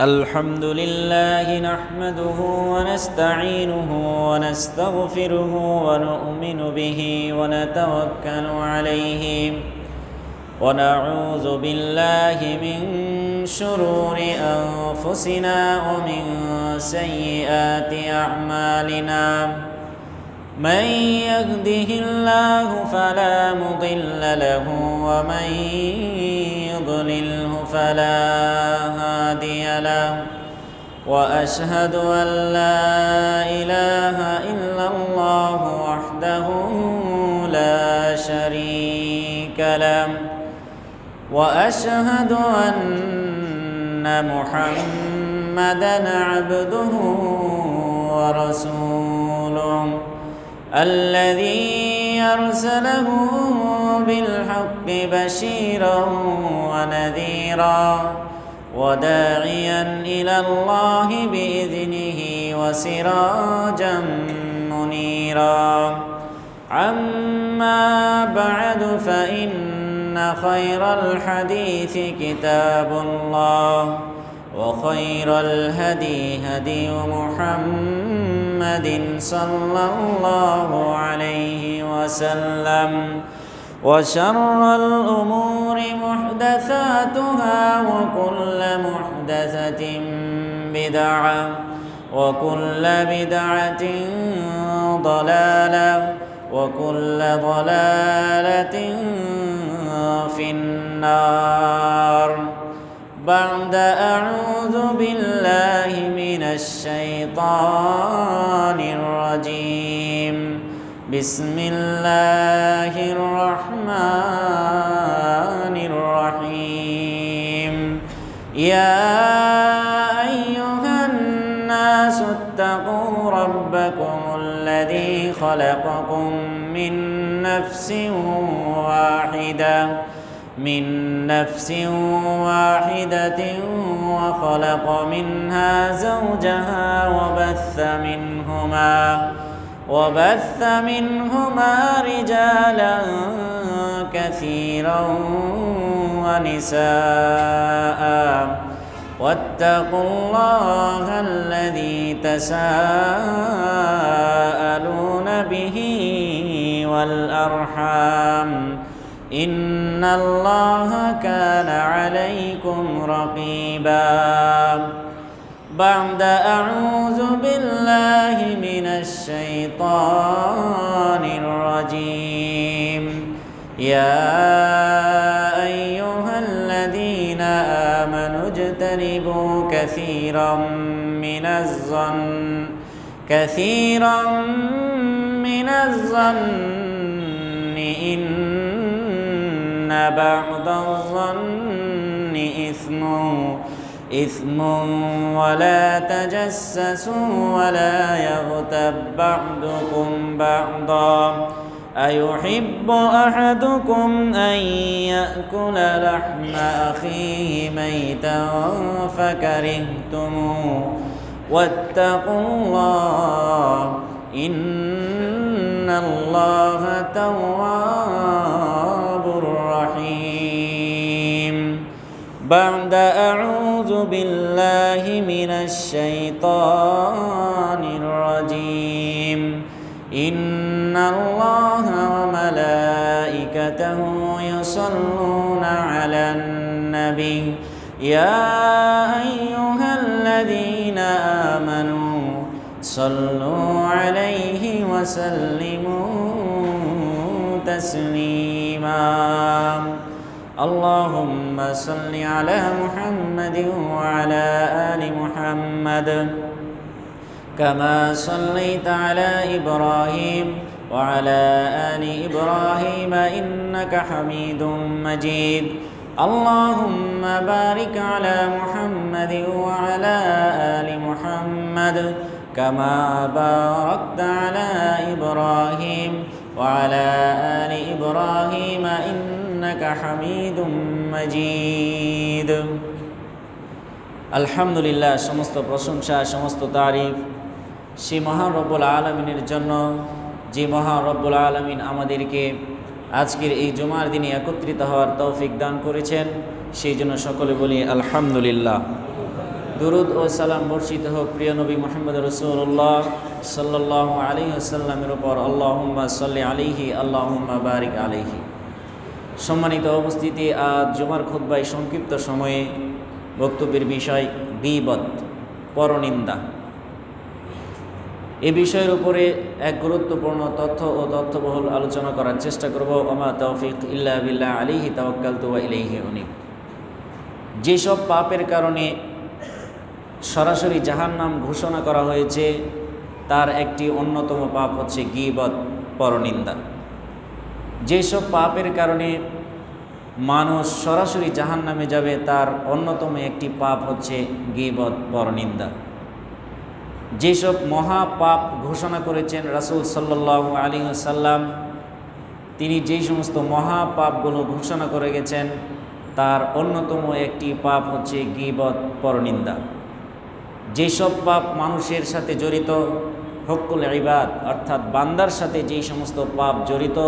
الحمد لله نحمده ونستعينه ونستغفره ونؤمن به ونتوكل عليه ونعوذ بالله من شرور أنفسنا ومن سيئات أعمالنا من يهده الله فلا مضل له ومن يضلله فلا هادي له وأشهد أن لا إله إلا الله وحده لا شريك له وأشهد أن محمدًا عبده ورسوله الذي أرسله بالحق بشيرا ونذيرا وداعيا إلى الله بإذنه وسراجا منيرا أما بعد فإن خير الحديث كتاب الله وخير الهدي هدي محمد صلى الله عليه وسلم وشر الأمور محدثاتها وكل محدثة بدعة وكل بدعة ضلالة وكل ضلالة في النار بعد أعوذ بالله من الشيطان الرجيم بسم الله الرحمن الرحيم يا أيها الناس اتقوا ربكم الذي خلقكم من نفس واحدة وخلق منها زوجها وبث منهما رجالا كثيرا ونساء واتقوا الله الذي تساءلون به والأرحام إن الله كان عليكم رقيبا بعد أعوذ بالله من الشيطان الرجيم يا أيها الذين آمنوا اجتنبوا كثيرا من الظن إن بعض الظن إثم ولا تجسسوا ولا يغتب بعضكم بعضا أيحب أحدكم أن يأكل لحم أخيه ميتا فكرهتموه واتقوا الله إن الله تواب رحيم بعد أعوذ بالله من الشيطان الرجيم إن الله وملائكته يصلون على النبي يا أيها الذين آمنوا صلوا عليه وسلموا تسليما اللهم صل على محمد وعلى آل محمد كما صليت على إبراهيم وعلى آل إبراهيم إنك حميد مجيد اللهم بارك على محمد وعلى آل محمد كما باركت على إبراهيم وعلى آل إبراهيم إنك حميد مجيد আলহামদুলিল্লাহ সমস্ত প্রশংসা সমস্ত তারিফ সেই মহান রব্বুল আলামিনের জন্য যে মহান রব্বুল আলামিন আমাদেরকে আজকের এই জুমার দিনে একত্রিত হওয়ার তৌফিক দান করেছেন, সেই জন্য সকলে বলি আলহামদুলিল্লাহ। দুরুদ ও সালাম বর্ষিত হোক প্রিয় নবী মুহাম্মদ রাসূলুল্লাহ সাল্লাল্লাহু আলাইহি ওয়াসাল্লামের উপর। আল্লাহুম্মা সাল্লি আলাইহি আল্লাহুম্মা বারিক আলাইহি। সম্মানিত উপস্থিতি, আজ জুমার খুতবায় সংক্ষিপ্ত সময়ে বক্তব্যের বিষয় গীবত, পরনিন্দা। এ বিষয়ের উপরে এক গুরুত্বপূর্ণ তথ্য ও তথ্যবহুল আলোচনা করার চেষ্টা করব। ওমা তৌফিক ইল্লা বিল্লাহ, আলাইহি তাওয়াক্কালতু ওয়া ইলাইহি উনীব। যেসব পাপের কারণে সরাসরি জাহান্নাম ঘোষণা করা হয়েছে, তার একটি অন্যতম পাপ হচ্ছে গীবত, পরনিন্দা। যেসব পাপের কারণে মানুষ সরাসরি জাহান্নামে যাবে, তার অন্যতম একটি পাপ হচ্ছে গীবত, পরনিন্দা। যেসব মহা পাপ ঘোষণা করেছেন রাসূল সাল্লাল্লাহু আলাইহি ওয়াসাল্লাম, তিনি যেই সমস্ত মহা পাপগুলো ঘোষণা করে গেছেন, তার অন্যতম একটি পাপ হচ্ছে গীবত, পরনিন্দা। যেসব পাপ মানুষের সাথে জড়িত, হক্কুল ইবাদ অর্থাৎ বান্দার সাথে যেই সমস্ত পাপ জড়িত,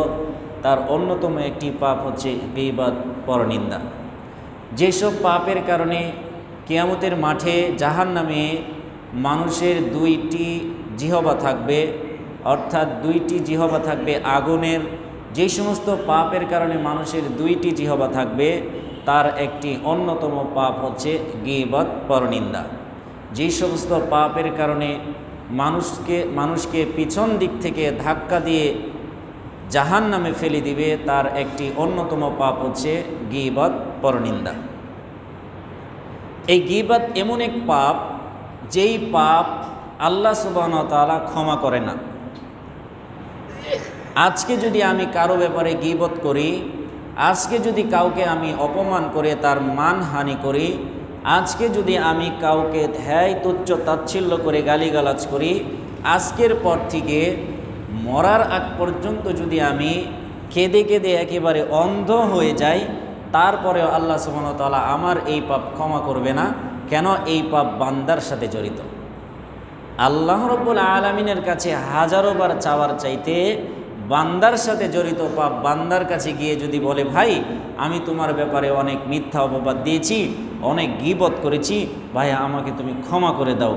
তার অন্যতম একটি পাপ হচ্ছে গীবত, পরনিন্দা। যেসব পাপের কারণে কিয়ামতের মাঠে জাহান্নামে মানুষের দুইটি জিহবা থাকবে, অর্থাৎ দুইটি জিহবা থাকবে আগুনের। যেই সমস্ত পাপের কারণে মানুষের দুইটি জিহবা থাকবে, তার একটি অন্যতম পাপ হচ্ছে গীবত, পরনিন্দা। যেই সমস্ত পাপের কারণে মানুষকে পিছন দিক থেকে ধাক্কা দিয়ে জাহান্নামে ফেলে দিবে, তার একটি অন্যতম পাপ হচ্ছে গীবত, পরনিন্দা। এই গীবত এমন এক পাপ, যেই পাপ আল্লাহ সুবহানাহু ওয়া তাআলা ক্ষমা করে না। আজকে যদি আমি কারো ব্যাপারে গীবত করি, আজকে যদি কাউকে আমি অপমান করে তার মানহানি করি, আজকে যদি আমি কাউকে তুচ্ছ তাচ্ছিল্য করে গালিগালাজ করি, আজকের পর থেকে মরার আগ পর্যন্ত যদি আমি কেঁদে কেঁদে একেবারে অন্ধ হয়ে যাই, তারপরেও আল্লাহ সুবহানাহু ওয়া তাআলা আমার এই পাপ ক্ষমা করবে না। কেন? এই পাপ বান্দার সাথে জড়িত। আল্লাহ রাব্বুল আলামিনের কাছে হাজারো বার চাওয়ার চাইতে বান্দার সাথে জড়িত পাপ বান্দার কাছে গিয়ে যদি বলে, ভাই আমি তোমার ব্যাপারে অনেক মিথ্যা অপবাদ দিয়েছি, অনেক গীবত করেছি, ভাই আমাকে তুমি ক্ষমা করে দাও,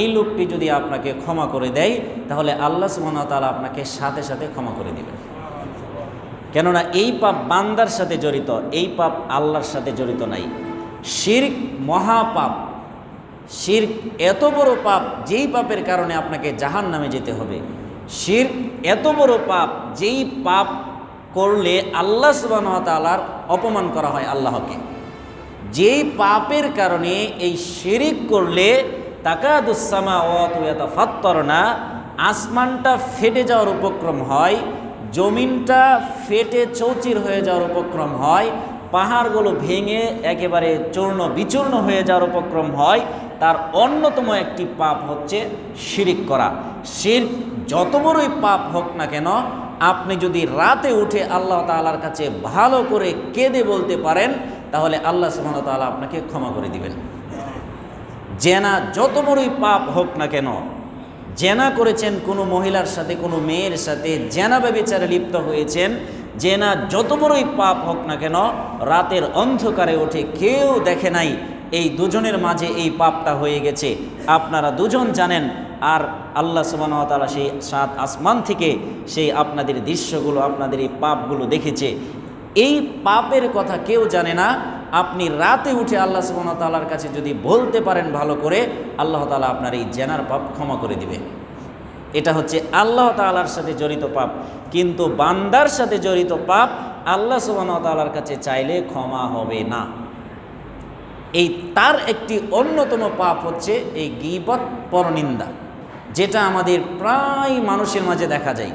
এই লোকটি যদি আপনাকে ক্ষমা করে দেয়, তাহলে আল্লাহ সুবহানাহু ওয়া তাআলা আপনাকে সাথে সাথে ক্ষমা করে দিবেন। কেননা এই পাপ বান্দার সাথে জড়িত, এই পাপ আল্লাহর সাথে জড়িত নাই। শিরক মহাপাপ, শিরক এত বড় পাপ, যেই পাপের কারণে আপনাকে জাহান্নামে যেতে হবে। শিরক এত বড় পাপ, যেই পাপ করলে আল্লাহ সুবহানাহু ওয়া তাআলার অপমান করা হয় আল্লাহকে। যেই পাপের কারণে এই শিরক করলে তাকাদুস সামাওয়াতু ইয়াতাফাত্তারনা, আসমানটা ফেটে যাওয়ার উপক্রম হয়, জমিনটা ফেটে চৌচির হয়ে যাওয়ার উপক্রম হয়, পাহাড়গুলো ভেঙে একেবারে চূর্ণ বিচূর্ণ হয়ে যাওয়ার উপক্রম হয়, তার অন্যতম একটি পাপ হচ্ছে শিরক করা। শিরক যত বড়ই পাপ হোক না কেন, আপনি যদি রাতে উঠে আল্লাহ তাআলার কাছে ভালো করে কেঁদে বলতে পারেন, তাহলে আল্লাহ সুবহানাহু ওয়া তাআলা আপনাকে ক্ষমা করে দিবেন। জেনা যত বড়ই পাপ হোক না কেন, জেনা করেছেন কোনো মহিলার সাথে, কোনো মেয়ের সাথে জেনা ব্যভিচারে লিপ্ত হয়েছেন, জেনা যত বড়ই পাপ হোক না কেন, রাতের অন্ধকারে উঠে কেউ দেখে নাই, এই দুজনের মাঝে এই পাপটা হয়ে গেছে, আপনারা দুজন জানেন, আর আল্লাহ সুবহানাহু ওয়া তাআলা সেই 7 আসমান থেকে সেই আপনাদের দৃশ্যগুলো, আপনাদের এই পাপগুলো দেখেছে। এই পাপের কথা কেউ জানে না। আপনি রাতে উঠে আল্লাহ সুবহানাহু ওয়া তাআলার কাছে যদি বলতে পারেন ভালো করে, আল্লাহ তাআলা আপনার এই জেনার পাপ ক্ষমা করে দিবে। এটা হচ্ছে আল্লাহ তাআলার সাথে জড়িত পাপ। কিন্তু বান্দার সাথে জড়িত পাপ আল্লাহ সুবহানাহু ওয়া তাআলার কাছে চাইলে ক্ষমা হবে না। এই তার একটি অন্যতম পাপ হচ্ছে এই গীবত, পরনিন্দা, যেটা আমাদের প্রায় মানুষের মাঝে দেখা যায়।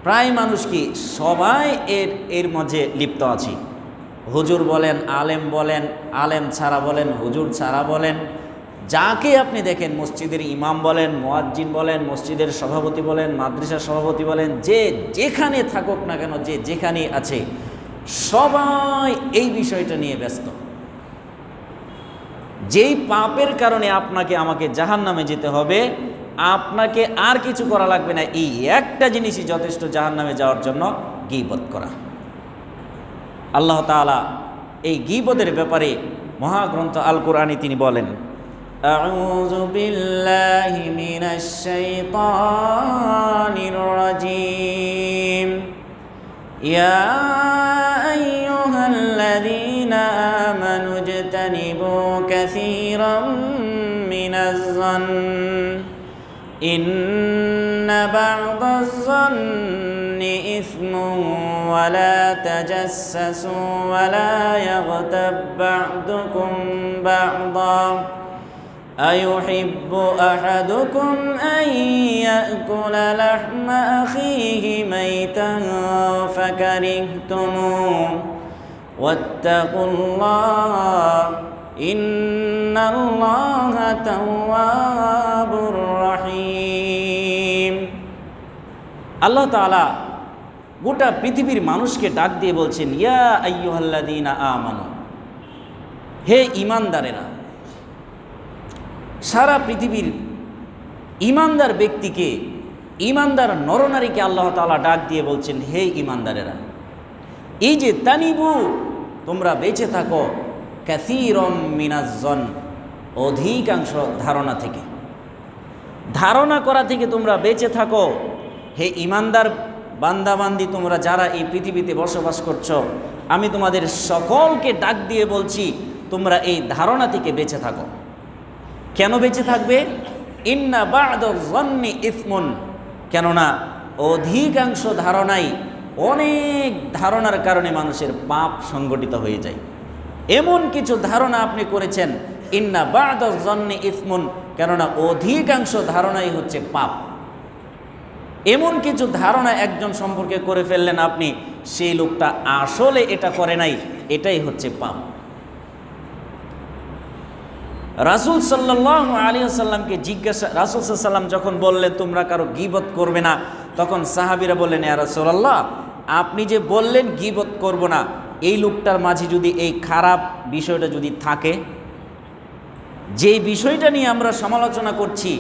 প্রায় মানুষ কি, সবাই এর মাঝে লিপ্ত আছি। হুজুর বলেন, আলেম ছাড়া বলেন, হুজুর ছাড়া বলেন, যাকে আপনি দেখেন, মসজিদের ইমাম বলেন, মুয়াজ্জিন বলেন, মসজিদের সভাপতি বলেন, মাদ্রাসার সভাপতি বলেন, যে যেখানে থাকুক না কেন, যে যেখানে আছে, সবাই এই বিষয়টা নিয়ে ব্যস্ত। যেই পাপের কারণে আপনাকে আমাকে জাহান্নামে যেতে হবে, আপনাকে আর কিছু করা লাগবে না, এই একটা জিনিসই যথেষ্ট জাহান্নামে যাওয়ার জন্য, গীবত করা। আল্লাহ তাআলা এই গীবতের ব্যাপারে মহাগ্রন্থ আল কোরআনে তিনি বলেন, আউযু বিল্লাহি মিনাশ শাইতানির রাজীম, ইয়া আইয়ুহাল্লাযীনা আমানু ইজতানিবু কাসীরাম মিনাজ যন্ন ইন্না বা'দাজ যন্নি ইসমুন ওয়া লা তাজাসসু ওয়া লা ইয়াগতাব বা'দুকুম বা'দা أيحب أحدكم أن يأكل لحم أخيه ميتا فكرهتموه واتقوا الله إن الله تواب رحيم। আল্লাহ তাআলা গোটা পৃথিবীর মানুষকে ডাক দিয়ে বলছেন, ইয়া আইয়ুহাল্লাযীনা আমানু, হে ঈমানদারেরা। সারা পৃথিবীর ঈমানদার ব্যক্তিকে, ঈমানদার নরনারীকে আল্লাহ তাআলা ডাক দিয়ে বলছেন, হে ঈমানদারেরা, এই যে তানিবু, তোমরা বেঁচে থাকো, কাসীরাম মিনাজ যন, অধিকাংশ ধারণা থেকে, ধারণা করা থেকে তোমরা বেঁচে থাকো। হে ঈমানদার বান্দাবান্দি, তোমরা যারা এই পৃথিবীতে বসবাস করছো, আমি তোমাদের সকলকে ডাক দিয়ে বলছি, তোমরা এই ধারণা থেকে বেঁচে থাকো। কেন বেঁচে থাকবে? ইন্না বা'দাজ যন্নি ইসমুন, কেননা অধিকাংশ ধারণাই, অনেক ধারণার কারণে মানুষের পাপ সংগঠিত হয়ে যায়। এমন কিছু ধারণা আপনি করেছেন, ইন্না বা'দাজ যন্নি ইসমুন, কেননা অধিকাংশ ধারণাই হচ্ছে পাপ। এমন কিছু ধারণা একজন সম্পর্কে করে ফেললেন আপনি, সেই লোকটা আসলে এটা করে নাই, এটাই হচ্ছে পাপ। রাসূল সাল্লাল্লাহু আলাইহি ওয়াসাল্লামকে জিজ্ঞাসা, রাসূল সাল্লাল্লাহু আলাইহি ওয়াসাল্লাম যখন বললেন তোমরা কারো গীবত করবে না, তখন সাহাবীরা বললেন, ইয়া রাসূলুল্লাহ, আপনি যে বললেন গীবত করব না, এই লোকটার মাঝে যদি এই খারাপ বিষয়টা যদি থাকে, যে বিষয়টা নিয়ে আমরা সমালোচনা করছি,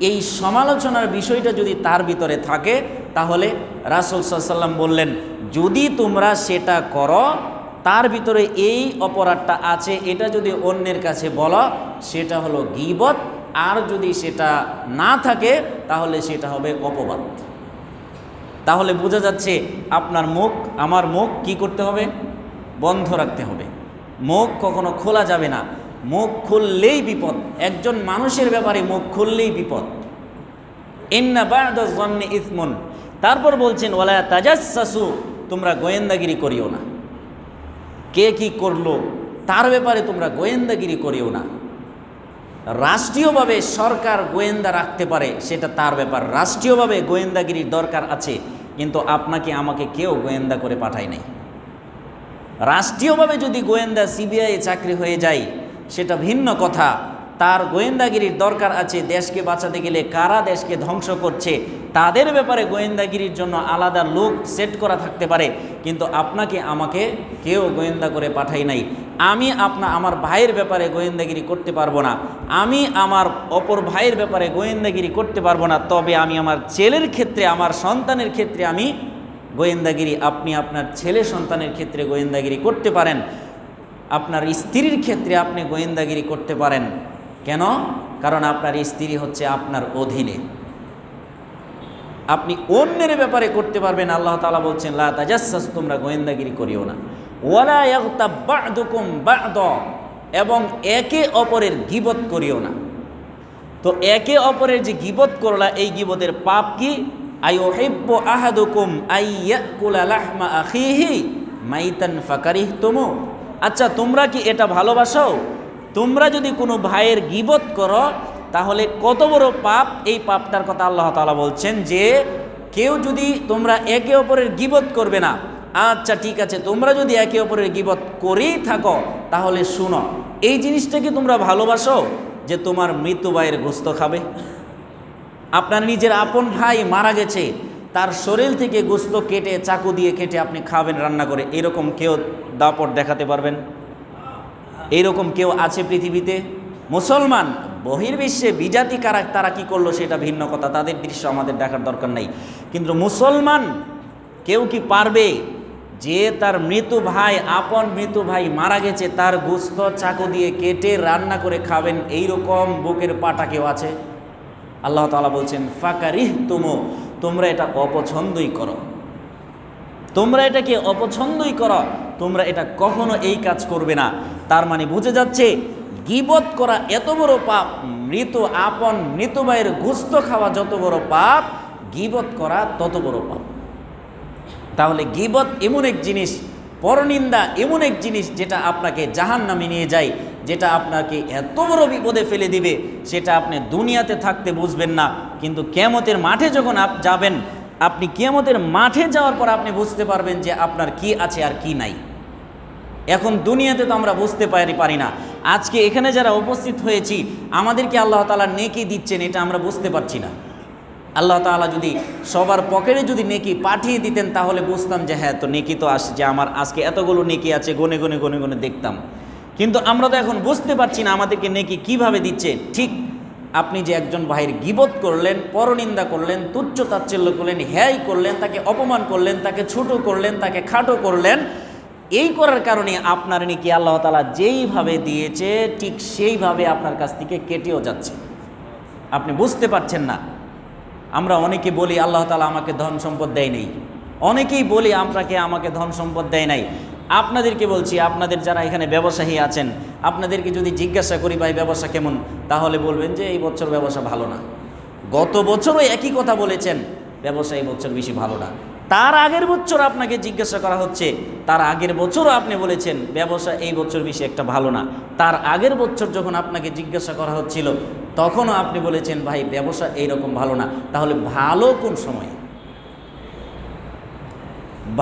এই সমালোচনার বিষয়টা যদি তার ভিতরে থাকে, তাহলে রাসূল সাল্লাল্লাহু আলাইহি ওয়াসাল্লাম বললেন, যদি তোমরা সেটা করো, তার ভিতরে এই অপরাধটা আছে, এটা যদি অন্যের কাছে বলো, সেটা হলো গীবত। আর যদি সেটা না থাকে, তাহলে সেটা হবে অপবাদ। তাহলে বোঝা যাচ্ছে আপনার মুখ, আমার মুখ কি করতে হবে? বন্ধ রাখতে হবে। মুখ কখনো খোলা যাবে না। মুখ খুললেই বিপদ, একজন মানুষের ব্যাপারে মুখ খুললেই বিপদ। ইন্না বা'দাজ যন্নি ইসমুন, তারপর বলছেন ওয়ালা তাজাসসু, তোমরা গোয়েন্দাগিরি করিও না। কে কি করলো তার ব্যাপারে তোমরা গোয়েন্দাগিরি করিও না। রাষ্ট্রীয়ভাবে সরকার গোয়েন্দা রাখতে পারে, সেটা তার ব্যাপার, রাষ্ট্রীয়ভাবে গোয়েন্দাগিরির দরকার আছে, কিন্তু আপনাকে আমাকে কেউ গোয়েন্দা করে পাঠায় নাই। রাষ্ট্রীয়ভাবে যদি গোয়েন্দা সিবিআই চাকরি হয়ে যায়, সেটা ভিন্ন কথা, তার গোয়েন্দাগিরির দরকার আছে। দেশকে বাঁচাতে গেলে কারা দেশকে ধ্বংস করছে, তাদের ব্যাপারে গোয়েন্দাগিরির জন্য আলাদা লোক সেট করা থাকতে পারে, কিন্তু আপনাকে আমাকে কেউ গোয়েন্দা করে পাঠাই নাই। আমি আমার ভাইয়ের ব্যাপারে গোয়েন্দাগিরি করতে পারবো না, আমি আমার অপর ভাইয়ের ব্যাপারে গোয়েন্দাগিরি করতে পারবো না, তবে আমি আমার ছেলের ক্ষেত্রে, আমার সন্তানের ক্ষেত্রে আমি গোয়েন্দাগিরি, আপনি আপনার ছেলে সন্তানের ক্ষেত্রে গোয়েন্দাগিরি করতে পারেন, আপনার স্ত্রীর ক্ষেত্রে আপনি গোয়েন্দাগিরি করতে পারেন। কেন? কারণ আপনার স্ত্রী হচ্ছে আপনার অধীনে, আপনি অন্যের ব্যাপারে করতে পারবেন। আল্লাহ তাআলা বলছেন লা তাজাসসাস, তোমরা গোয়েন্দাগিরি করিও না। ওয়ালা ইয়াগতাব বা'দুকুম বা'দা, এবং একে অপরের গীবত করিও না। তো একে অপরের যে গীবত করলা, এই গীবতের পাপ কি? আইয়ুহিব্বু আহাদুকুম আইয়াকুলা লাহমা আখিহি মাইতান ফাকারিহতুমু, আচ্ছা তোমরা কি এটা ভালোবাসো? তোমরা যদি কোনো ভাইয়ের গীবত করো, তাহলে কত বড় পাপ। এই পাপটার কথা আল্লাহ তাআলা বলছেন যে কেউ যদি, তোমরা একে অপরের গীবত করবে না। আচ্ছা ঠিক আছে, তোমরা যদি একে অপরের গীবত করেই থাকো, তাহলে শুনো, এই জিনিসটা কি তোমরা ভালোবাসো যে তোমার মৃত ভাইয়ের গোশত খাবে? আপনার নিজের আপন ভাই মারা গেছে, তার শরীর থেকে গোশত কেটে, চাকু দিয়ে কেটে আপনি খাবেন রান্না করে, এরকম কেউ দাপট দেখাতে পারবেন? এইরকম কেউ আছে পৃথিবীতে? মুসলমান, বহির্বিশ্বে বিজাতি কারা, তারা কি করলো সেটা ভিন্ন কথা, তাদের দৃশ্য আমাদের দেখার দরকার নেই। কিন্তু মুসলমান কেউ কি পারবে যে তার মৃত ভাই, আপন মৃত ভাই মারা গেছে, তার গোশত চাকু দিয়ে কেটে রান্না করে খাবেন, এইরকম বুকের পাটা কেউ আছে? আল্লাহ তাআলা বলছেন ফাকারিহ তুমো, তোমরা এটা অপছন্দই করো, তোমরা এটাকে অপছন্দই করো, তোমরা এটা কখনো এই কাজ করবে না। তার মানে বুঝে যাচ্ছে গীবত করা এত বড় পাপ, মৃত আপন মৃত ভাইয়ের গোশত খাওয়া যত বড় পাপ, গীবত করা তত বড় পাপ। তাহলে গীবত এমন এক জিনিস, পরনিন্দা এমন এক জিনিস যেটা আপনাকে জাহান্নামে নিয়ে যায়, যেটা আপনাকে এত বড় বিপদে ফেলে দিবে, সেটা আপনি দুনিয়াতে থাকতে বুঝবেন না, কিন্তু কিয়ামতের মাঠে যখন যাবেন, আপনি কিয়ামতের মাঠে যাওয়ার পর আপনি বুঝতে পারবেন যে আপনার কি আছে আর কি নাই। এখন দুনিয়াতে তো আমরা বুঝতে পারি না। আজকে এখানে যারা উপস্থিত হয়েছি, আমাদেরকে আল্লাহ তাআলা নেকি দিচ্ছেন, এটা আমরা বুঝতে পারছি না। আল্লাহ তাআলা যদি সবার পকেটে যদি নেকি পাঠিয়ে দিতেন, তাহলে বুঝতাম যে হ্যাঁ, তো নেকি তো আসছে, আমার আজকে এতগুলো নেকি আছে, গনে গনে গনে গনে দেখতাম। কিন্তু আমরা তো এখন বুঝতে পারছি না আমাদেরকে নেকি কিভাবে দিচ্ছে। ঠিক আপনি যে একজন ভাইয়ের গীবত করলেন, পরনিন্দা করলেন, তুচ্ছ তাচ্ছিল্য করলেন, হ্যাই করলেন, তাকে অপমান করলেন, তাকে ছোট করলেন, তাকে খাটো করলেন, এই করার কারণে আপনার নেকি আল্লাহ তাআলা যেইভাবে দিয়েছে ঠিক সেইভাবে আপনার কাছ থেকে কেটেও যাচ্ছে, আপনি বুঝতে পারছেন না। আমরা অনেকে বলি আল্লাহ তাআলা আমাকে ধন সম্পদ দেয় নাই, অনেকেই বলি আমাকে ধন সম্পদ দেয় নাই। আপনাদেরকে বলছি, আপনাদের যারা এখানে ব্যবসায়ী আছেন, আপনাদেরকে যদি জিজ্ঞাসা করি ভাই ব্যবসা কেমন, তাহলে বলবেন যে এই বছর ব্যবসা ভালো না। গত বছরও একই কথা বলেছেন, ব্যবসা এই বছর বেশি ভালো না। তার আগের বছর আপনাকে জিজ্ঞাসা করা হচ্ছে, তার আগের বছরও আপনি বলেছেন ব্যবসা এই বছর বেশি একটা ভালো না। তার আগের বছর যখন আপনাকে জিজ্ঞাসা করা হচ্ছিল, তখনও আপনি বলেছেন ভাই ব্যবসা এইরকম ভালো না। তাহলে ভালো কোন সময়,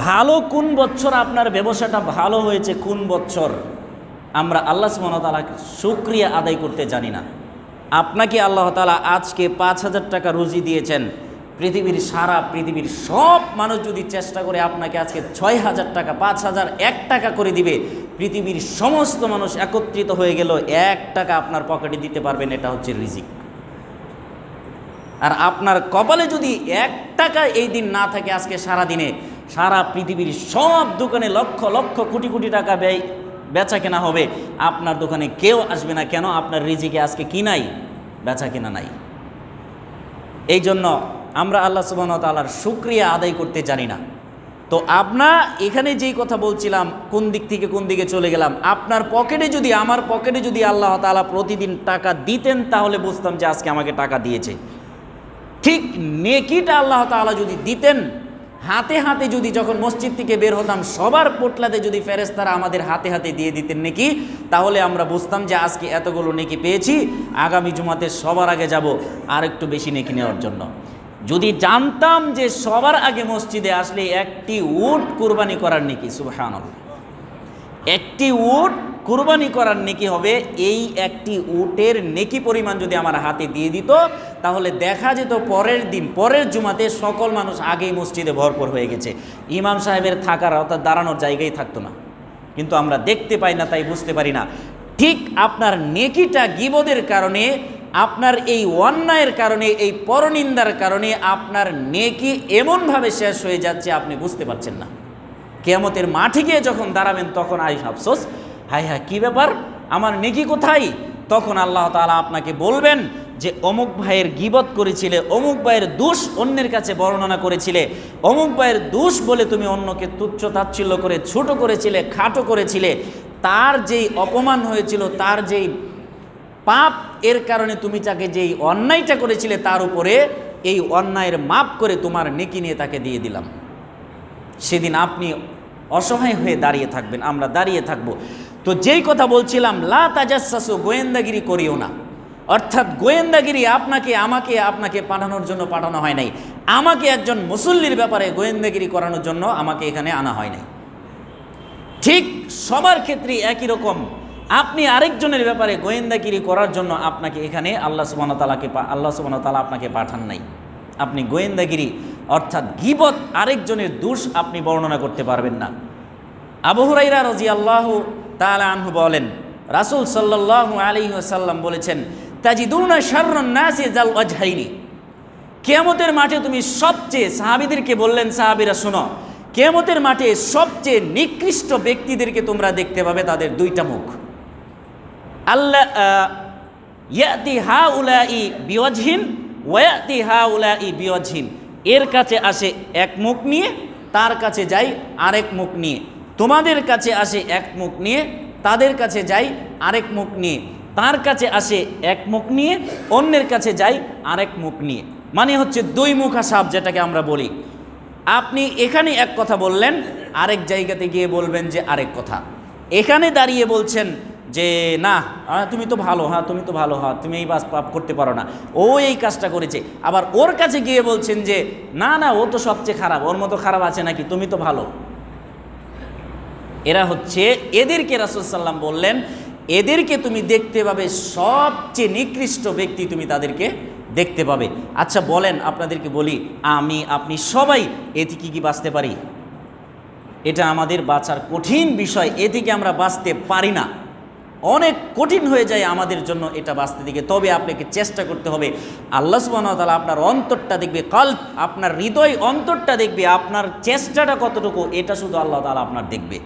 ভালো কোন বছর আপনার ব্যবসাটা ভালো হয়েছে, কোন বছর? আমরা আল্লাহ সুবহানাহু ওয়া তাআলার শুকরিয়া আদায় করতে জানি না। আপনাকে আল্লাহ তাআলা আজকে ৫,০০০ টাকা রুজি দিয়েছেন, সারা পৃথিবীর সব মানুষ যদি চেষ্টা করে আপনাকে আজকে ৬,০০০ টাকা, ৫,০০০ টাকা করে দিবে, পৃথিবীর সমস্ত মানুষ একত্রিত হয়ে গেল, ১ টাকা আপনার পকেটে দিতে পারবেন, এটা হচ্ছে রিজিক। আর আপনার কপালে যদি ১ টাকা এই দিন না থাকে, আজকে সারা দিনে সারা পৃথিবীর সব দোকানে লক্ষ লক্ষ কোটি কোটি টাকা বেচা কেনা হবে, আপনার দোকানে কেউ আসবে না। কেন? আপনার রিজিকে আজকে কি নাই? বেচা কেনা নাই। এই জন্য আমরা আল্লাহ সুবহানাহু ওয়া তাআলার শুকরিয়া আদায় করতে জানি না। তো আপনার এখানে যেই কথা বলছিলাম, কোন দিক থেকে কোন দিকে চলে গেলাম। আপনার পকেটে যদি, আমার পকেটে যদি আল্লাহ তাআলা প্রতিদিন টাকা দিতেন, তাহলে বুঝতাম যে আজকে আমাকে টাকা দিয়েছে। ঠিক নেকিটা আল্লাহ তাআলা যদি দিতেন, হাতে হাতে যদি, যখন মসজিদ থেকে বের হতাম সবার পোটলাতে যদি ফেরেশতারা আমাদের হাতে হাতে দিয়ে দিতেন নেকি, তাহলে আমরা বুঝতাম যে আজকে এতগুলো নেকি পেয়েছি, আগামী জুমাতে সবার আগে যাব আর একটু বেশি নেকি নেওয়ার জন্য। যদি জানতাম যে সবার আগে মসজিদে আসলে একটি উট কুরবানি করার নেকি, সুবহানাল্লাহ, একটি উট কুরবানি করার নেকি হবে, এই একটি উটের নেকি পরিমাণ যদি আমার হাতে দিয়ে দিত, তাহলে দেখা যেত পরের দিন, পরের জুমাতে সকল মানুষ আগেই মসজিদে ভরপুর হয়ে গেছে, ইমাম সাহেবের থাকার অর্থাৎ দাঁড়ানোর জায়গায় থাকতো না। কিন্তু আমরা দেখতে পাই না, তাই বুঝতে পারি না। ঠিক আপনার নেকিটা গীবতের কারণে, আপনার এই অন্যায়ের কারণে, এই পরনিন্দার কারণে আপনার নেকি এমনভাবে শেষ হয়ে যাচ্ছে, আপনি বুঝতে পারছেন না। কিয়ামতের মাঠে গিয়ে যখন দাঁড়াবেন, তখন আই আফসোস, হায় হায় কী ব্যাপার, আমার নেকি কোথায়? তখন আল্লাহ তাআলা আপনাকে বলবেন যে অমুক ভাইয়ের গীবত করেছিলে, অমুক ভাইয়ের দোষ অন্যের কাছে বর্ণনা করেছিলে, অমুক ভাইয়ের দোষ বলে তুমি অন্যকে তুচ্ছ তাচ্ছিল্য করে ছোট করেছিলে, খাটো করেছিলে, তার যেই অপমান হয়েছিল, তার যেই পাপ, এর কারণে তুমি তাকে যেই অন্যায়টা করেছিলে, তার উপরে এই অন্যায়ের মাপ করে তোমার নেকি নিয়ে তাকে দিয়ে দিলাম। সেদিন আপনি অসহায় হয়ে দাঁড়িয়ে থাকবেন, আমরা দাঁড়িয়ে থাকব। তো যেই কথা বলছিলাম, লা তাজাসসু, গোয়েন্দাগিরি করিও না। অর্থাৎ গোয়েন্দাগিরি আপনাকে পাঠানোর জন্য পাঠানো হয় নাই। আমাকে একজন মুসল্লির ব্যাপারে গোয়েন্দাগিরি করানোর জন্য আমাকে এখানে আনা হয় নাই। ঠিক সবার ক্ষেত্রে একই রকম, আপনি আরেকজনের ব্যাপারে গোয়েন্দাগিরি করার জন্য আপনাকে এখানে আল্লাহ সুবহানাহু ওয়া তাআলা আপনাকে পাঠান নাই। আপনি গোয়েন্দাগিরি অর্থাৎ গীবত, আরেকজনের দোষ আপনি বর্ণনা করতে পারবেন না। আবু হুরায়রা রাদিয়াল্লাহু তাআলা আনহু বলেন, রাসূল সাল্লাল্লাহু আলাইহি ওয়াসাল্লাম বলেছেন, তাজিদুনা শাররুন নাসি যাল ওয়াজহাইনি, কিয়ামতের মাঠে তুমি সবচেয়ে, সাহাবীদেরকে বললেন, সাহাবীরা শুনো, কিয়ামতের মাঠে সবচেয়ে নিকৃষ্ট ব্যক্তিদেরকে তোমরা দেখতে পাবে তাদের দুইটা মুখ। আল্লাহ ইয়াতি হাউলাই বিওয়াজহিন ওয়া ইয়াতি হাউলাই বিওয়াজহিন, এর কাছে আসে এক মুখ নিয়ে, তার কাছে যাই আরেক মুখ নিয়ে। তোমাদের কাছে আসে এক মুখ নিয়ে, তাদের কাছে যাই আরেক মুখ নিয়ে। তার কাছে আসে এক মুখ নিয়ে, অন্যের কাছে যাই আরেক মুখ নিয়ে। মানে হচ্ছে দুই মুখা সাপ, যেটাকে আমরা বলি। আপনি এখানে এক কথা বললেন, আরেক জায়গাতে গিয়ে বলবেন যে আরেক কথা। এখানে দাঁড়িয়ে বলছেন যে না তুমি তো ভালো, হ্যাঁ তুমি তো ভালো, হ্যাঁ তুমি এই বাস পাপ করতে পারো না, ও এই কাজটা করেছে। আবার ওর কাছে গিয়ে বলছেন যে না না ও তো সবচেয়ে খারাপ, ওর মতো খারাপ আছে নাকি, তুমি তো ভালো। এরা হচ্ছে, এদেরকে রাসূল সাল্লাম বললেন এদেরকে তুমি দেখতে পাবে সবচেয়ে নিকৃষ্ট ব্যক্তি, তুমি তাদেরকে দেখতে পাবে। আচ্ছা বলেন, আপনাদেরকে বলি, আমি আপনি সবাই এ থেকে কি বাঁচতে পারি? এটা আমাদের বাঁচার কঠিন বিষয়, এ থেকে আমরা বাঁচতে পারি না, অনেক কঠিন হয়ে যায় আমাদের জন্য এটা বাঁচতে দিকে। তবে আপনাকে চেষ্টা করতে হবে। আল্লাহ সুবহানাহু ওয়া তাআলা আপনার অন্তরটা দেখবে, কলব, আপনার হৃদয় অন্তরটা দেখবে, আপনার চেষ্টাটা কতটুকু এটা শুধু আল্লাহ তাআলা আপনার দেখবে।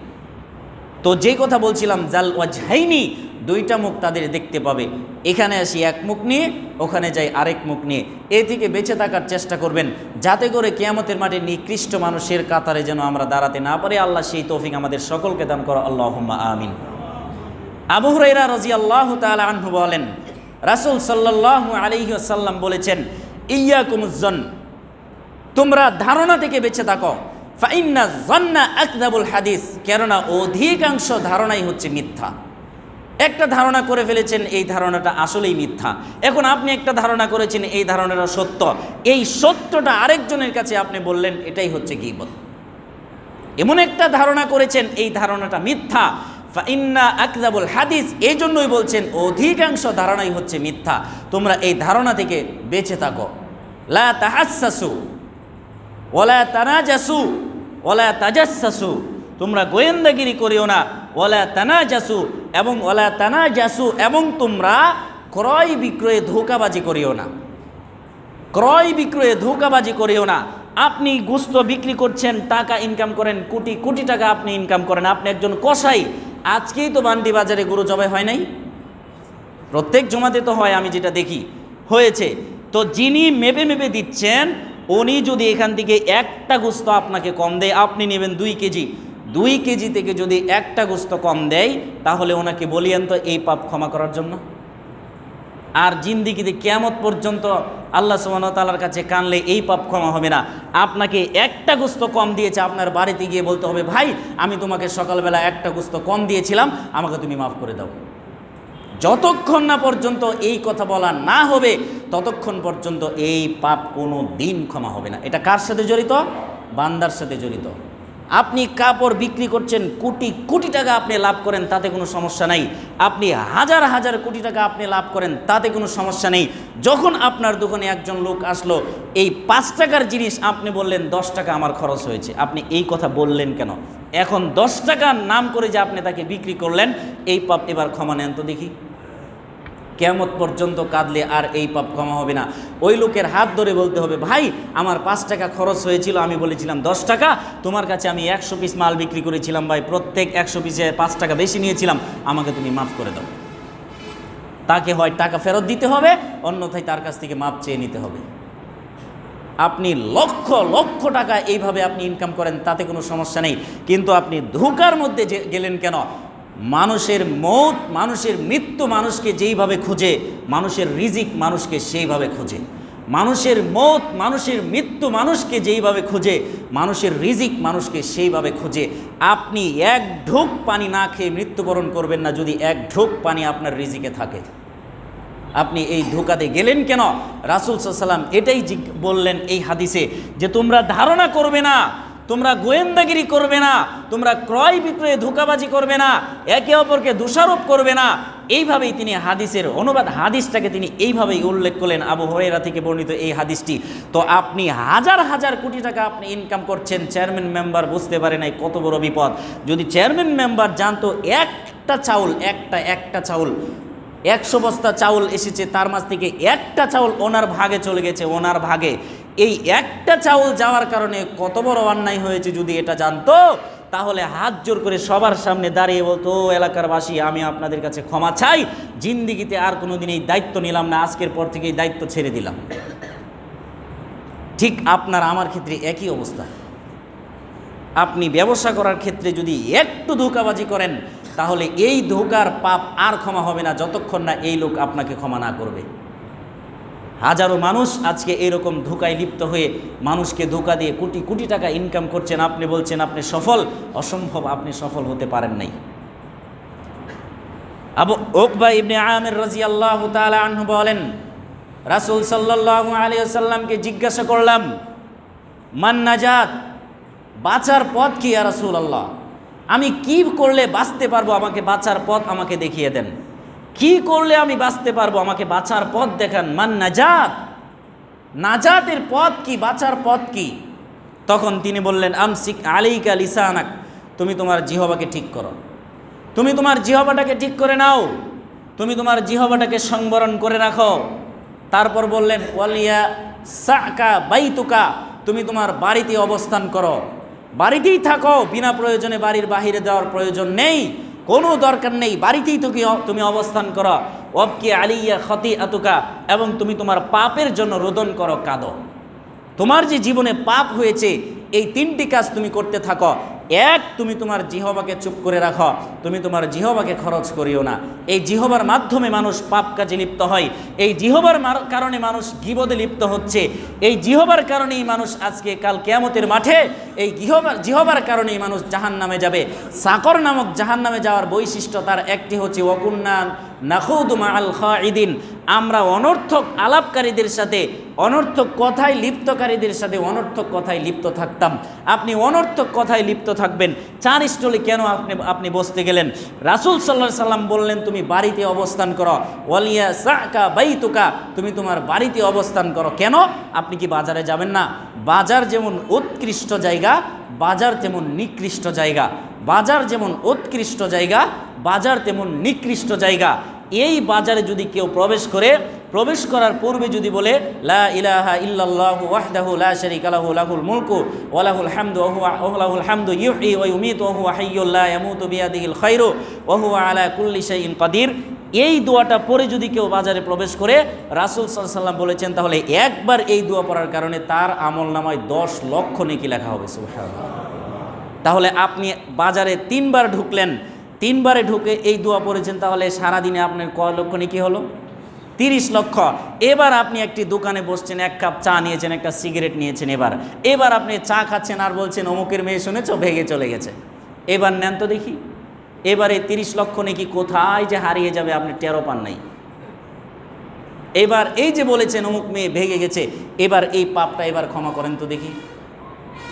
তো যেই কথা বলছিলাম, জাল ওয়াজহাইনি, দুইটা মুখ তাদের দেখতে পাবে। এখানে আসি এক মুখ নিয়ে, ওখানে যাই আরেক মুখ নিয়ে। এ থেকে বেঁচে থাকার চেষ্টা করবেন, যাতে করে কিয়ামতের মাঠে নিকৃষ্ট মানুষের কাতারে যেন আমরা দাঁড়াতে না পারি। আল্লাহ সেই তৌফিক আমাদের সকলকে দান করো, আল্লাহুম্মা আমিন। আবু হুরায়রা রাদিয়াল্লাহু তাআলা আনহু বলেন, রাসূল সাল্লাল্লাহু আলাইহি ওয়াসাল্লাম বলেছেন, ইয়াকুমুজ জন, তোমরা ধারণা থেকে বেঁচে থাকো। ফাইন্না যন্না আকযাবুল হাদিস, কেননা অধিকাংশ ধারণাই হচ্ছে মিথ্যা। একটা ধারণা করে ফেলেছেন, এই ধারণাটা আসলেই মিথ্যা। এখন আপনি একটা ধারণা করেছেন, এই ধারণাটা সত্য, এই সত্যটা আরেকজনের কাছে আপনি বললেন, এটাই হচ্ছে গীবত। এমন একটা ধারণা করেছেন, এই ধারণাটা মিথ্যা। ফাইন্না আকযাবুল হাদিস, এই জন্যই বলছেন অধিকাংশ ধারণাই হচ্ছে মিথ্যা। তোমরা এই ধারণা থেকে বেঁচে থাকো। লা তাহাসসাসু ওয়ালা তানাজাসু ওয়ালা তাজাসসাসু, তোমরা গোয়েন্দাগিরি করিও না। ওয়ালা তানাজাসু, এবং ওয়ালা তানাজাসু, এবং তোমরা ক্রয় বিক্রয়ে ধোঁকাবাজি করিও না। ক্রয় বিক্রয়ে ধোঁকাবাজি করিও না। আপনি গোশত বিক্রি করছেন, টাকা ইনকাম করেন, কোটি কোটি টাকা আপনি ইনকাম করেন, আপনি একজন কসাই। আজকেই তো বান্ডি বাজারে গরু জবাই হয় নাই? প্রত্যেক জমাতে তো হয়, আমি যেটা দেখি হয়েছে। তো যিনি মেপে মেপে দিচ্ছেন, উনি যদি এখান থেকে একটা গোশত আপনাকে কম দেয়, আপনি নেবেন 2 কেজি, 2 কেজি থেকে যদি একটা গোশত কম দেয়, তাহলে ওনাকে বলিয়েন তো এই পাপ ক্ষমা করার জন্য। আর জিন্দিগিতে কিয়ামত পর্যন্ত আল্লাহ সুবহানাহু ওয়া তাআলার কাছে কানলে এই পাপ ক্ষমা হবে না। আপনাকে একটা গোশত কম দিয়েছে, আপনার বাড়িতে গিয়ে বলতে হবে, ভাই আমি তোমাকে সকালবেলা একটা গোশত কম দিয়েছিলাম, আমাকে তুমি মাফ করে দাও। যতক্ষণ না পর্যন্ত এই কথা বলা না হবে, ততক্ষণ পর্যন্ত এই পাপ কোনো দিন ক্ষমা হবে না। এটা কার সাথে জড়িত? বান্দার সাথে জড়িত। আপনি কাপড় বিক্রি করছেন, কোটি কোটি টাকা আপনি লাভ করেন, তাতে কোনো সমস্যা নাই। আপনি হাজার হাজার কোটি টাকা আপনি লাভ করেন, তাতে কোনো সমস্যা নেই। যখন আপনার দোকানে একজন লোক আসলো, এই 5 টাকার জিনিস আপনি বললেন 10 টাকা আমার খরচ হয়েছে, আপনি এই কথা বললেন কেন? এখন 10 টাকার নাম করে যে আপনি তাকে বিক্রি করলেন, এই পাপ এবার ক্ষমা নেন তো দেখি। কিয়ামত পর্যন্ত কাঁদলে আর এই পাপ ক্ষমা হবে না। ওই লোকের হাত ধরে বলতে হবে, ভাই আমার 5 টাকা খরচ হয়েছিল, আমি বলেছিলাম 10 টাকা, তোমার কাছে আমি 100 পিস মাল বিক্রি করেছিলাম, ভাই প্রত্যেক 100 পিসে 5 টাকা বেশি নিয়েছিলাম, আমাকে তুমি মাফ করে দাও। তাকে হয় টাকা ফেরত দিতে হবে, অন্যথায় তার কাছ থেকে মাপ চেয়ে নিতে হবে। আপনি লক্ষ লক্ষ টাকা এইভাবে আপনি ইনকাম করেন, তাতে কোনো সমস্যা নেই, কিন্তু আপনি ধোঁকার মধ্যে গেলেন কেন? মানুষের মৌত, মানুষের মৃত্যু মানুষকে যেইভাবে খুঁজে, মানুষের রিজিক মানুষকে সেইভাবে খুঁজে। মানুষের মৌত, মানুষের মৃত্যু মানুষকে যেইভাবে খুঁজে, মানুষের রিজিক মানুষকে সেইভাবে খুঁজে। আপনি এক ঢোক পানি না খেয়ে মৃত্যুবরণ করবেন না, যদি এক ঢোক পানি আপনার রিজিকে থাকে। আপনি এই ধোঁকাতে গেলেন কেন? রাসূল সাল্লাল্লাহু আলাইহি ওয়াসাল্লাম এটাই বললেন এই হাদিসে, যে তোমরা ধারণা করবে না, তোমরা গোয়েন্দাগিরি করবে না, তোমরা ক্রয় বিক্রয়ে ধোঁকাবাজি করবে না, একে অপরকে দোষারোপ করবে না। এইভাবেই তিনি হাদিসের অনুবাদ, হাদিসটাকে তিনি এইভাবেই উল্লেখ করলেন, আবু হুরায়রা থেকে বর্ণিত এই হাদিসটি। তো আপনি হাজার হাজার কোটি টাকা আপনি ইনকাম করছেন, চেয়ারম্যান মেম্বার বুঝতে পারে নাই কত বড় বিপদ। যদি চেয়ারম্যান মেম্বার জানতো একটা চাউল, একটা চাউল 100 বস্তা চাউল এসেছে, তার মাঝ থেকে একটা চাউল ওনার ভাগে চলে গেছে, ওনার ভাগে, এই একটা একটা চাউল যাওয়ার কারণে কত বড় অন্যায় হয়েছে যদি এটা জানতো, তাহলে হাত জোর করে সবার সামনে দাঁড়িয়ে বলতো, এলাকার বাসী আমি আপনাদের কাছে ক্ষমা চাই, জিন্দিগিতে আর কোনোদিন এই দায়িত্ব নিলাম না, আজকের পর থেকে এই দায়িত্ব ছেড়ে দিলাম। ঠিক আপনার আমার ক্ষেত্রে একই অবস্থা। আপনি ব্যবসা করার ক্ষেত্রে যদি একটু ধোঁকাবাজি করেন, তাহলে এই ধোঁকার পাপ আর ক্ষমা হবে না যতক্ষণ না এই লোক আপনাকে ক্ষমা না করবে। হাজারো মানুষ আজকে এরকম ধোঁকায় লিপ্ত হয়ে মানুষকে ধোঁকা দিয়ে কোটি কোটি টাকা ইনকাম করছেন, আপনি বলছেন আপনি সফল। অসম্ভব, আপনি সফল হতে পারেন নাই। আবু উকবা ইবনে আমির রাদিয়াল্লাহু তাআলা আনহু বলেন, রাসূল সাল্লাল্লাহু আলাইহি ওয়াসাল্লামকে জিজ্ঞাসা করলাম, মান নাজাত, বাঁচার পথ কি ইয়া রাসূলুল্লাহ? আমি কি করলে বাঁচতে পারবো, আমাকে বাঁচার পথ আমাকে দেখিয়ে দেন। কি করলে আমি বাঁচতে পারবো, আমাকে বাঁচার পথ দেখান। মান নাজাত, নাজাতের পথ কি, বাঁচার পথ কি? তখন তিনি বললেন, আমসিক আলাইকা লিসানাক, তুমি তোমার জিহ্বাকে ঠিক করো, তুমি তোমার জিহ্বাটাকে ঠিক করে নাও, তুমি তোমার জিহ্বাটাকে সংবরণ করে রাখো। তারপর বললেন, ওয়ালিয়া সাকা বাইতুকা, তুমি তোমার বাড়িতে অবস্থান করো, বাড়িতেই থাকো, বিনা প্রয়োজনে বাড়ির বাহিরে যাওয়ার প্রয়োজন নেই, কোনো দরকার নেই, বাড়িতেই তুমি অবস্থান করো। ওয়াবকি আলিয়া খতিআতুকা, এবং তুমি তোমার পাপের জন্য রোদন করো, কাঁদো। তোমার যে জীবনে পাপ হয়েছে এই তিনটি কাজ তুমি করতে থাকো। এক, তুমি তোমার জিহ্বাকে চুপ করে রাখো, তুমি তোমার জিহ্বাকে খরচ করিও না। এই জিহ্বার মাধ্যমে মানুষ পাপ কাজে লিপ্ত হয়, এই জিহ্বার কারণে মানুষ গীবতে লিপ্ত হচ্ছে, এই জিহ্বার কারণেই মানুষ আজকে কাল কিয়ামতের মাঠে এই জিহ্বার কারণেই মানুষ জাহান্নামে যাবে। সাকর নামক জাহান্নামে যাওয়ার বৈশিষ্ট্য তার একটি হচ্ছে ওয়াকুন্না নাখুদু মাআল খাইদিন, আমরা অনর্থক আলাপকারীদের সাথে, অনর্থক কথায় লিপ্তকারীদের সাথে অনর্থক কথায় লিপ্ত থাকতাম। আপনি অনর্থক কথায় লিপ্ত থাকবেন, চার স্টলে কেন আপনি বসতে গেলেন? রাসূল সাল্লাল্লাহু আলাইহি সাল্লাম বললেন, তুমি বাড়িতে অবস্থান করো, ওয়ালিয়া সাকা বাইতুকা, তুমি তোমার বাড়িতে অবস্থান করো। কেন? আপনি কি বাজারে যাবেন না? বাজার যেমন উৎকৃষ্ট জায়গা, বাজার তেমন নিকৃষ্ট জায়গা, বাজার যেমন উৎকৃষ্ট জায়গা, বাজার তেমন নিকৃষ্ট জায়গা। এই বাজারে যদি কেউ প্রবেশ করার পূর্বে যদি বলে, লা ইলাহা ইল্লাল্লাহু ওয়াহদাহু লা শারীকা লাহু লাহুল মুলকু ওয়া লাহুল হামদু ওয়া লাহুল হামদু ইউহয়ি ওয়া ইউমীতু ওয়া হুয়া হাইয়্যুন লা ইয়ামুতু বিয়াদিহিল খায়রু ওয়া হুয়া আলা কুল্লি শাইইন কাদির, এই দোয়াটা পরে যদি কেউ বাজারে প্রবেশ করে, রাসূল সাল্লাল্লাহু আলাইহি সাল্লাম বলেছেন, তাহলে একবার এই দোয়া পড়ার কারণে তার আমলনামায় 10 লক্ষ নেকি লেখা হবে। সুবহানাল্লাহ। তাহলে আপনি বাজারে 3 বার ঢুকলেন, 3 বারে ঢুকে এই দোয়া পড়েছেন, তাহলে সারাদিনে আপনার কয় লক্ষ নেকি হলো? 30 লক্ষ। এবার আপনি একটি দোকানে বসছেন, এক কাপ চা নিয়েছেন, একটা সিগারেট নিয়েছেন, এবার আপনি চা খাচ্ছেন আর বলছেন, অমুকের মেয়ে শুনেছো, ভেগে চলে গেছে, এবার নেন তো দেখি। এবারে 30 লক্ষ নাকি কোথায় যে হারিয়ে যাবে আপনি টেরও পান নাই। এবার এই যে বলেছেন অমুক মেয়ে ভেগে গেছে, এবার এই পাপটা এবার ক্ষমা করেন তো দেখি।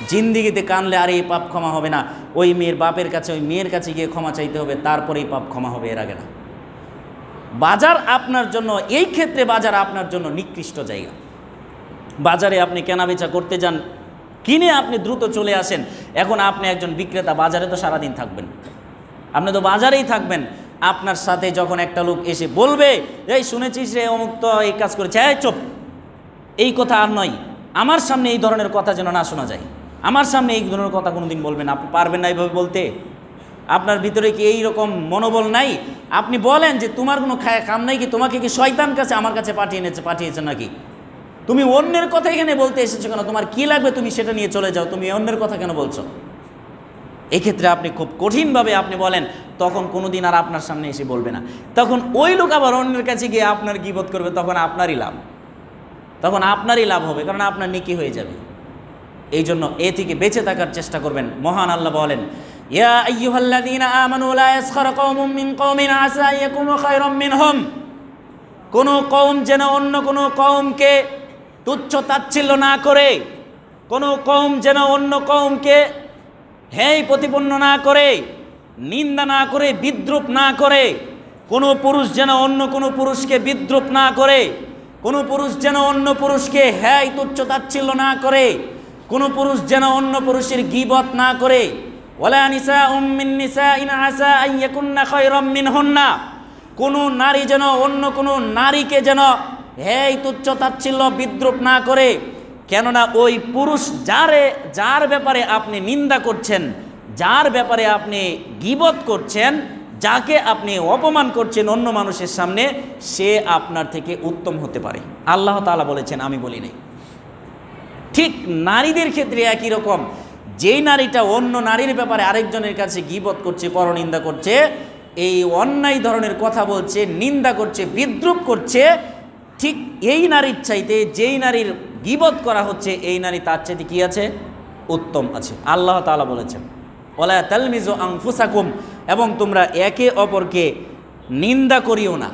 জিন্দিগিতে কানলে আর এই পাপ ক্ষমা হবে না, ওই মেয়ের বাপের কাছে, ওই মেয়ের কাছে গিয়ে ক্ষমা চাইতে হবে, তারপরে এই পাপ ক্ষমা হবে, এর আগে না। বাজার আপনার জন্য, এই ক্ষেত্রে বাজার আপনার জন্য নিকৃষ্ট জায়গা। বাজারে আপনি কেনাবেচা করতে যান, কিনে আপনি দ্রুত চলে আসেন। এখন আপনি একজন বিক্রেতা, বাজারে তো সারাদিন থাকবেন, আপনি তো বাজারেই থাকবেন। আপনার সাথে যখন একটা লোক এসে বলবে, এই শুনেছিস রে অমুক তো এই কাজ করেছে, এই চুপ, এই কথা আর নয়, আমার সামনে এই ধরনের কথা যেন না শোনা যায়, আমার সামনে এই ধরনের কথা কোনোদিন বলবেন না। আপনি পারবেন না এইভাবে বলতে? আপনার ভিতরে কি এই রকম মনোবল নাই? আপনি বলেন যে তোমার কোনো কাম নাই কি, তোমাকে কি শয়তান কাছে আমার কাছে পাঠিয়েছে নাকি? তুমি অন্যের কথা এখানে বলতে এসেছো কেন? তোমার কি লাগবে তুমি সেটা নিয়ে চলে যাও, তুমি অন্যের কথা কেন বলছো? এক্ষেত্রে আপনি খুব কঠিনভাবে আপনি বলেন, তখন কোনোদিন আর আপনার সামনে এসে বলবে না। তখন ওই লোক আবার অন্যের কাছে গিয়ে আপনার গীবত করবে, তখন আপনারই লাভ হবে, কারণ আপনার নেকি হয়ে যাবে। এই জন্য এ থেকে বেঁচে থাকার চেষ্টা করবেন। মহান আল্লাহ বলেন, ইয়া আইয়ুহাল্লাযীনা আমানু লা ইয়াসখার কওমুম মিন কওমিন আসা ইয়াকুনু খায়রাম মিনহুম, কোনো কওম যেন অন্য কোনো কওমকে তুচ্ছ তাচ্ছিল্য না করে, কোনো কওম যেন অন্য কওমকে হেয় প্রতিপন্ন না করে, নিন্দা না করে, বিদ্রূপ না করে, কোনো পুরুষ যেন অন্য কোনো পুরুষকে বিদ্রূপ না করে, কোনো পুরুষ যেন অন্য পুরুষকে হেয় তুচ্ছ তাচ্ছিল্য না করে, কোনো পুরুষ যেন অন্য পুরুষের গীবত না করে। ওয়ালা নিসাউম মিন নিসাইন আসা আন ইয়াকুন্না খায়রাম মিনহুন্না, কোনো নারী যেন অন্য কোনো নারীকে যেন হেয় তুচ্ছ তাচ্ছিল্য বিদ্রূপ না করে। কেননা ওই পুরুষ যার ব্যাপারে আপনি নিন্দা করছেন, যার ব্যাপারে আপনি গীবত করছেন, যাকে আপনি অপমান করছেন অন্য মানুষের সামনে, সে আপনার থেকে উত্তম হতে পারে। আল্লাহ তাআলা বলেছেন, আমি বলি নাই। ঠিক নারীদের ক্ষেত্রে একই রকম, যেই নারীটা অন্য নারীর ব্যাপারে আরেকজনের কাছে গীবত করছে, পরনিন্দা করছে, এই অন্যায় ধরনের কথা বলছে, নিন্দা করছে, বিদ্রূপ করছে, ঠিক এই নারীর চাইতে যেই নারীর গীবত করা হচ্ছে এই নারী তার চাইতে কি আছে? উত্তম আছে। আল্লাহ তাআলা বলেছেন, ওয়ালা তালমিজু আনফুসাকুম, এবং তোমরা একে অপরকে নিন্দা করিও না,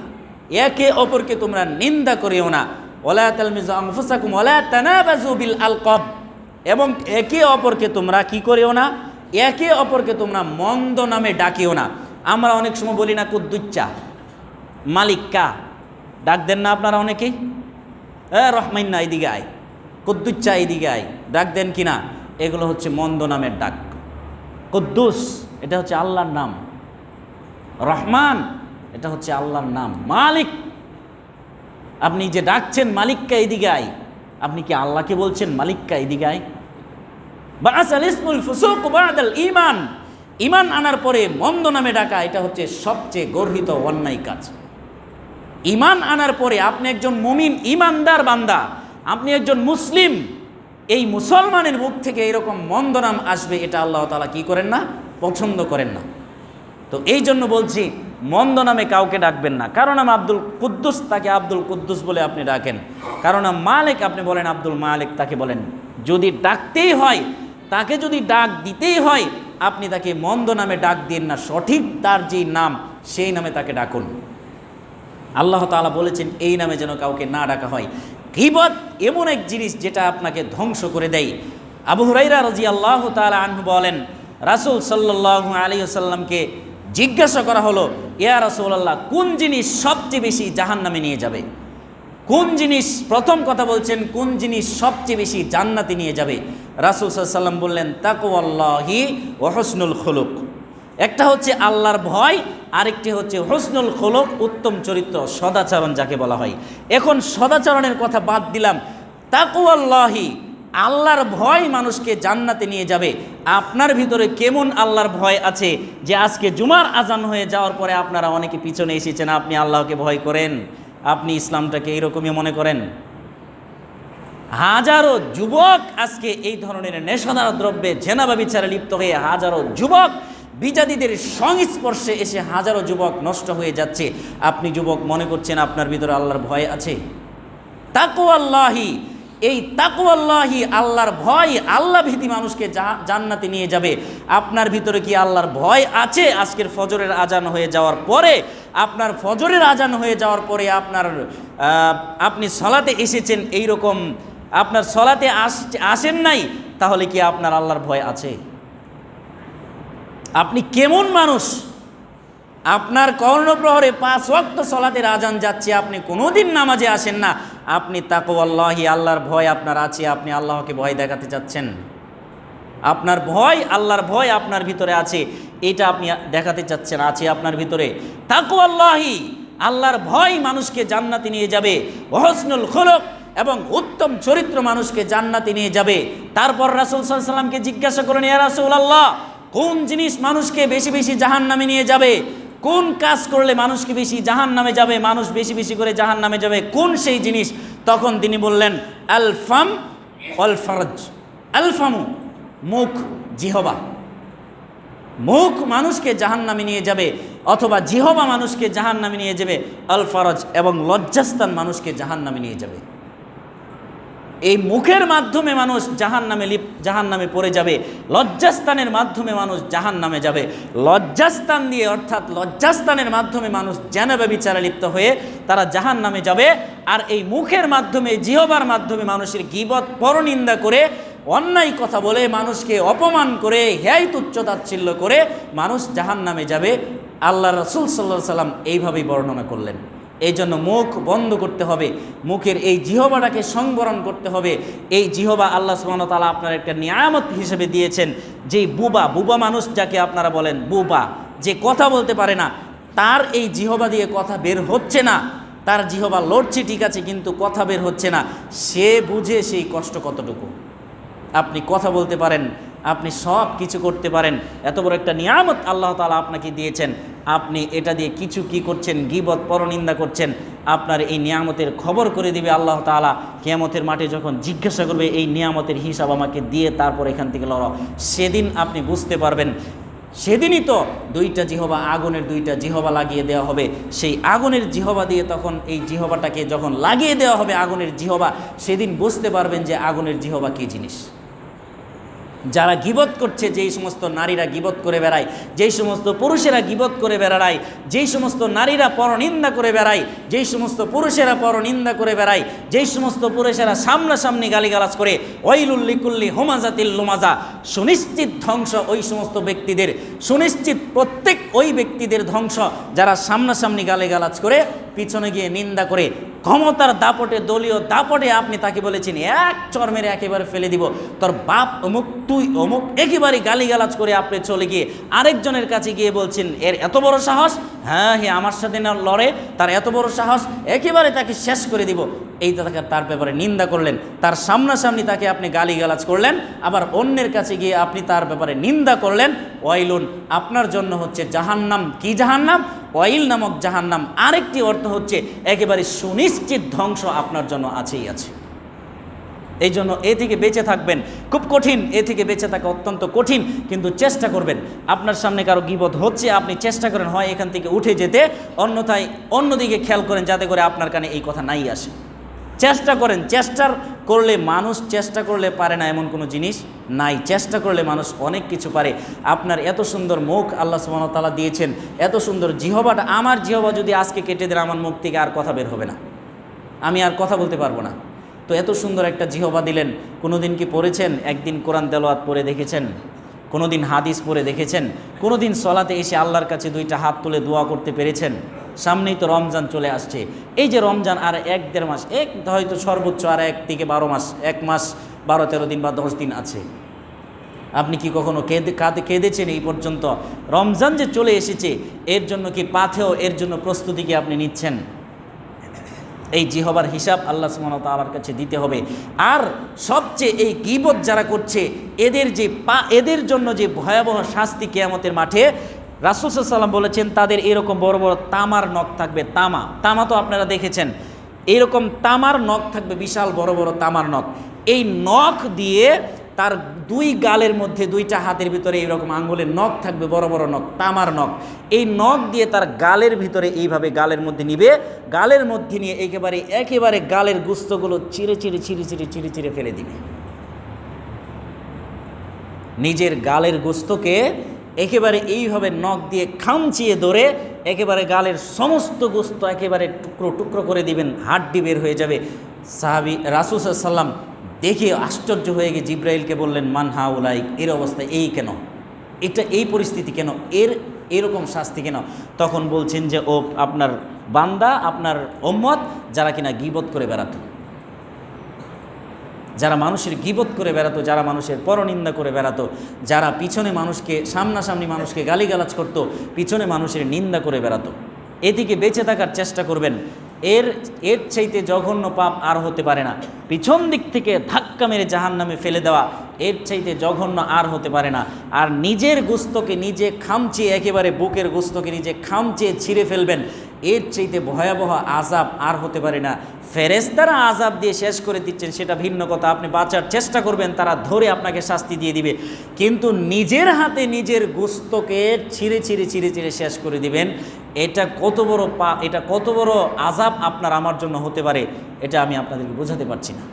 একে অপরকে তোমরা নিন্দা করিও না। ওয়ালা তালমিজু আনফুসাকুম ওয়ালা তানাবাজু বিল আলকাব, এবং একে অপরকে তোমরা কি করিও না? একে অপরকে তোমরা মন্দ নামে ডাকিও না। আমরা অনেক সময় বলি না কুদ্দুচ্চা, মালিক্কা, ডাক দেন না আপনারা অনেকেই? রহমান্না এদিকে আয়, কুদ্দুচ্চা এদিকে আয়, ডাক দেন কিনা? এগুলো হচ্ছে মন্দ নামের ডাক। কুদ্দুস এটা হচ্ছে আল্লাহর নাম, রহমান এটা হচ্ছে আল্লাহর নাম, মালিক আপনি যে ডাকছেন মালিককা এদিকে আয়, আপনি কি আল্লাহকে বলছেন মালিককা এদিকে আয়? বাআসাল ইসমুল ফুসুক বাদাল ঈমান, ঈমান আনার পরে মন্দ নামে ডাকা, এটা হচ্ছে সবচেয়ে গর্হিত অন্যায় কাজ। ঈমান আনার পরে আপনি একজন মুমিন ঈমানদার বান্দা, আপনি একজন মুসলিম, এই মুসলমানের মুখ থেকে এরকম মন্দ নাম আসবে, এটা আল্লাহ তাআলা কি করেন না? পছন্দ করেন না। তো এই জন্য বলছি, মন্দ নামে কাউকে ডাকবেন না। কারো নাম আব্দুল কুদ্দুস, তাকে আব্দুল কুদ্দুস বলে আপনি ডাকেন। কারো নাম মালিক, আপনি বলেন আব্দুল মালিক, তাকে বলেন। যদি ডাকতেই হয়, তাকে যদি ডাক দিতেই হয়, আপনি তাকে মন্দ নামে ডাক দিন না, সঠিক তার যেই নাম সেই নামে তাকে ডাকুন। আল্লাহ তাআলা বলেছেন এই নামে যেন কাউকে না ডাকা হয়। গীবত এমন এক জিনিস যেটা আপনাকে ধ্বংস করে দেয়। আবু হুরায়রা রাদিয়াল্লাহু তাআলা আনহু বলেন, রাসূল সাল্লাল্লাহু আলাইহি ওয়াসাল্লামকে জিজ্ঞাসা করা হলো, ইয়া রাসূলুল্লাহ, কোন জিনিস সবচেয়ে বেশি জাহান্নামে নিয়ে যাবে? কোন জিনিস, প্রথম কথা বলছেন, কোন জিনিস সবচেয়ে বেশি জান্নাতে নিয়ে যাবে? রাসূল সাল্লাল্লাহু আলাইহি ওয়াসাল্লাম বললেন, তাকওয়াল্লাহি ওয়া হুসনুল খুলুক। একটা হচ্ছে আল্লাহর ভয়, আরেকটি হচ্ছে হুসনুল খুলুক, উত্তম চরিত্র, সদাচরণ যাকে বলা হয়। এখন সদাচরণের কথা বাদ দিলাম, তাকওয়াল্লাহি, আল্লাহর ভয় মানুষকে জান্নাতে নিয়ে যাবে। আপনার ভিতরে কেমন আল্লাহর ভয় আছে যে আজকে জুমার আজান হয়ে যাওয়ার পরে আপনারা অনেকে পিছনে এসেছেন, আপনি আল্লাহকে ভয় করেন, আপনি ইসলামটাকে এইরকমই মনে করেন? হাজারো যুবক আজকে এই ধরনের নেশাদার দ্রব্যে জেনা ব্যভিচারে লিপ্ত হয়ে, হাজারো যুবক বিজাতিদের সংস্পর্শে এসে হাজারো যুবক নষ্ট হয়ে যাচ্ছে। আপনি যুবক মনে করছেন আপনার ভিতরে আল্লাহর ভয় আছে? তাকওয়াল্লাহি, এই তাকওয়াল্লাহি, আল্লাহর ভয়, আল্লাহ ভীতি মানুষকে জান্নাতে নিয়ে যাবে। আপনার ভিতরে কি আল্লাহর ভয় আছে? আজকের ফজরের আজান হয়ে যাওয়ার পরে, আপনার ফজরের আজান হয়ে যাওয়ার পরে আপনি সলাতে এসেছেন, এই রকম আপনার সলাতে আসেন নাই, তাহলে কি আপনার আল্লাহর ভয় আছে? আপনি কেমন মানুষ? আপনার কর্ণপ্রহরে 5 ওয়াক্ত সলাতের আজান যাচ্ছে, আপনি কোনোদিন নামাজে আসেন না। আপনি তাকওয়াল্লাহি, আল্লাহর ভয় আপনার আছে, আপনি আল্লাহকে ভয় দেখাতে চাচ্ছেন। আপনার ভয়, আল্লাহর ভয় আপনার ভিতরে আছে, এটা আপনি দেখাতে চাচ্ছেন আছে আপনার ভিতরে। তাকওয়াল্লাহি, আল্লাহর ভয় মানুষকে জান্নাতে নিয়ে যাবে। ওয়াহসনুল খুলুক, এবং উত্তম চরিত্র মানুষকে জান্নাতে নিয়ে যাবে। তারপর রাসূল সাল্লাল্লাহু আলাইহি ওয়াসাল্লামকে জিজ্ঞাসা করেন, ইয়া রাসূলুল্লাহ, কোন জিনিস মানুষকে বেশি বেশি জাহান্নামে নিয়ে যাবে? কোন কাজ করলে মানুষকে বেশি জাহান্নামে যাবে, মানুষ বেশি বেশি করে জাহান্নামে যাবে, কোন সেই জিনিস? তখন তিনি বললেন, আল ফাম ওয়াল ফারজ। আল ফামু, মুখ, জিহবা। মুখ মানুষকে জাহান্নামে নিয়ে যাবে, অথবা জিহবা মানুষকে জাহান্নামে নিয়ে যাবে। আল ফারজ, এবং লজ্জাস্থান মানুষকে জাহান্নামে নিয়ে যাবে। এই মুখের মাধ্যমে মানুষ জাহান্নামে পড়ে যাবে, লজ্জাস্থানের মাধ্যমে মানুষ জাহান্নামে যাবে। লজ্জাস্থান দিয়ে, অর্থাৎ লজ্জাস্থানের মাধ্যমে মানুষ জেনা ব্যভিচারে লিপ্ত হয়ে তারা জাহান্নামে যাবে। আর এই মুখের মাধ্যমে, জিহবার মাধ্যমে মানুষের গীবত, পরনিন্দা করে, অন্যায় কথা বলে, মানুষকে অপমান করে, হেয় তুচ্ছ তাচ্ছিল্য করে মানুষ জাহান্নামে যাবে। আল্লাহ রাসূল সাল্লাল্লাহু আলাইহি ওয়াসাল্লাম এইভাবেই বর্ণনা করলেন। এই জন্য মুখ বন্ধ করতে হবে, মুখের এই জিহবাটাকে সংবরণ করতে হবে। এই জিহবা আল্লাহ সুবহানাহু ওয়া তাআলা আপনার একটা নিয়ামত হিসেবে দিয়েছেন। যেই বুবা মানুষ যাকে আপনারা বলেন বুবা, যে কথা বলতে পারে না, তার এই জিহবা দিয়ে কথা বের হচ্ছে না, তার জিহবা লড়ছে ঠিক আছে, কিন্তু কথা বের হচ্ছে না। সে বুঝে সেই কষ্ট কতটুকু। আপনি কথা বলতে পারেন, আপনি সব কিছু করতে পারেন, এত বড় একটা নিয়ামত আল্লাহ তাআলা আপনাকে দিয়েছেন, আপনি এটা দিয়ে কিছু কি করছেন? গীবত, পরনিন্দা করছেন। আপনার এই নিয়ামতের খবর করে দিবে আল্লাহ তাআলা কিয়ামতের মাঠে, যখন জিজ্ঞাসা করবে এই নিয়ামতের হিসাব আমাকে দিয়ে তারপর এখান থেকে লড়াও। সেদিন আপনি বুঝতে পারবেন। সেদিনই তো দুইটা জিহবা, আগুনের দুইটা জিহবা লাগিয়ে দেওয়া হবে। সেই আগুনের জিহবা দিয়ে তখন এই জিহবাটাকে যখন লাগিয়ে দেওয়া হবে আগুনের জিহবা, সেদিন বুঝতে পারবেন যে আগুনের জিহবা কী জিনিস। যারা গীবত করছে, যেই সমস্ত নারীরা গীবত করে বেড়ায়, যেই সমস্ত পুরুষেরা গীবত করে বেড়ায়, যেই সমস্ত নারীরা পরনিন্দা করে বেড়ায়, যেই সমস্ত পুরুষেরা পরনিন্দা করে বেড়ায়, যেই সমস্ত পুরুষেরা সামনাসামনি গালিগালাজ করে, ওয়াইলুল লিকুল্লি হুমাজাতিল লুমাজা, সুনিশ্চিত ধ্বংস ওই সমস্ত ব্যক্তিদের, সুনিশ্চিত প্রত্যেক ওই ব্যক্তিদের ধ্বংস যারা সামনাসামনি গালিগালাজ করে, পিছনে গিয়ে নিন্দা করে, ক্ষমতার দাপটে, দলীয় দাপটে আপনি তাকে বলেছেন এক চর মেরে একেবারে ফেলে দিব, তোর বাপ অমুক, তুই অমুক, একেবারে গালিগালাজ করে আপনি চলে গিয়ে আরেকজনের কাছে গিয়ে বলছেন এর এত বড় সাহস, হ্যাঁ হ্যাঁ আমার সাথে না লড়ে, তার এত বড় সাহস, একেবারে তাকে শেষ করে দিব। এই তার ব্যাপারে নিন্দা করলেন, তার সামনাসামনি তাকে আপনি গালিগালাজ করলেন, আবার অন্যের কাছে গিয়ে আপনি তার ব্যাপারে নিন্দা করলেন। ওয়াইলুন, আপনার জন্য হচ্ছে জাহান্নাম। কি জাহান্নাম? ওয়াইল নামক জাহান্নাম। আরেকটি অর্থ হচ্ছে একেবারে সুনিশ্চিত ধ্বংস আপনার জন্য আছেই আছে। এই জন্য এ থেকে বেঁচে থাকবেন, খুব কঠিন, এ থেকে বেঁচে থাকা অত্যন্ত কঠিন, কিন্তু চেষ্টা করবেন। আপনার সামনে কারো গীবত হচ্ছে, আপনি চেষ্টা করেন হয় এখান থেকে উঠে যেতে, অন্যথায় অন্যদিকে খেয়াল করেন যাতে করে আপনার কানে এই কথা নাই আসে। চেষ্টা করেন। চেষ্টার করলে মানুষ, চেষ্টা করলে পারে না এমন কোনো জিনিস নাই। চেষ্টা করলে মানুষ অনেক কিছু পারে। আপনার এত সুন্দর মুখ আল্লাহ সুবহানাহু ওয়া তাআলা দিয়েছেন, এত সুন্দর জিহবাটা, আমার জিহবা যদি আজকে কেটে দেন আমার মুখ থেকে আর কথা বের হবে না, আমি আর কথা বলতে পারবো না। তো এত সুন্দর একটা জিহবা দিলেন। কোনো দিন কি পড়েছেন? একদিন কোরআন তেলাওয়াত পড়ে দেখেছেন? কোনো দিন হাদিস পড়ে দেখেছেন? কোনো দিন সলাতে এসে আল্লাহর কাছে দুইটা হাত তুলে দোয়া করতে পেরেছেন? সামনেই তো রমজান চলে আসছে। এই যে রমজান আর 1-1.5 মাস, হয়তো সর্বোচ্চ আর 1 থেকে 12 মাস, 1 মাস 12-13 দিন বা 10 দিন আছে। আপনি কি কখনো কেঁদেছেন এই পর্যন্ত? রমজান যে চলে এসেছে এর জন্য কি পাথেও, এর জন্য প্রস্তুতি কি আপনি নিচ্ছেন? এই জিহবার হিসাব আল্লাহ সুবহানাহু ওয়া তাআলার কাছে দিতে হবে। আর সবচেয়ে এই গীবত যারা করছে এদের জন্য যে ভয়াবহ শাস্তি কিয়ামতের মাঠে, রাসূল সাল্লাল্লাহু আলাইহি ওয়াসাল্লাম বলেছেন তাদের এরকম বড় বড় তামার নখ থাকবে। তামা তো আপনারা দেখেছেন, এইরকম তামার নখ থাকবে, বিশাল বড় বড় তামার নখ। এই নখ দিয়ে তার 2 গালের মধ্যে, 2টা হাতের ভিতরে এইরকম আঙ্গুলের নখ থাকবে, বড় বড় নখ, তামার নখ। এই নখ দিয়ে তার গালের ভিতরে এইভাবে গালের মধ্যে নিবে, গালের মধ্যে নিয়ে একেবারে গালের গোশতগুলো চিরে চিরে ফেলে দিবে। নিজের গালের গোশতকে একেবারে এইভাবে নখ দিয়ে খামচিয়ে ধরে একেবারে গালের সমস্ত গোশত একেবারে টুকরো টুকরো করে দিবেন, হাড্ডি বের হয়ে যাবে। সাহাবী রাসূল সাল্লাল্লাহু আলাইহি ওয়াসাল্লাম দেখে আশ্চর্য হয়ে গিয়ে জিব্রাইলকে বললেন, মান হাউলাইক, এর অবস্থা এই কেন, এটা এই পরিস্থিতি কেন, এরকম শাস্তি কেন? তখন বলছেন যে ও আপনার বান্দা, আপনার উম্মত যারা কিনা গীবত করে বেড়াতো, যারা মানুষের গীবত করে বেড়াতো, যারা মানুষের পরনিন্দা করে বেড়াতো, যারা পিছনে মানুষকে, সামনাসামনি মানুষকে গালিগালাজ করতো, পিছনে মানুষের নিন্দা করে বেড়াতো। এদিকে বেঁচে থাকার চেষ্টা করবেন। এর চাইতে জঘন্য পাপ আর হতে পারে না। পিছন দিক থেকে ধাক্কা মেরে জাহান্নামে ফেলে দেওয়া, এর চাইতে জঘন্য আর হতে পারে না। আর নিজের গোশতকে নিজে খামচিয়ে, একেবারে বুকের গোশতকে নিজে খামচিয়ে ছিঁড়ে ফেলবেন, এর চাইতে ভয়াবহ আযাব আর হতে পারে না। ফেরেশতারা আযাব দিয়ে শেষ করে দিচ্ছেন সেটা ভিন্ন কথা, আপনি বাঁচার চেষ্টা করবেন, তারা ধরে আপনাকে শাস্তি দিয়ে দিবে। কিন্তু নিজের হাতে নিজের গোশতকে ছিঁড়ে শেষ করে দিবেন, এটা কত বড় এটা কত বড় আযাব আপনার আমার জন্য হতে পারে, এটা আমি আপনাদেরকে বোঝাতে পারছি না।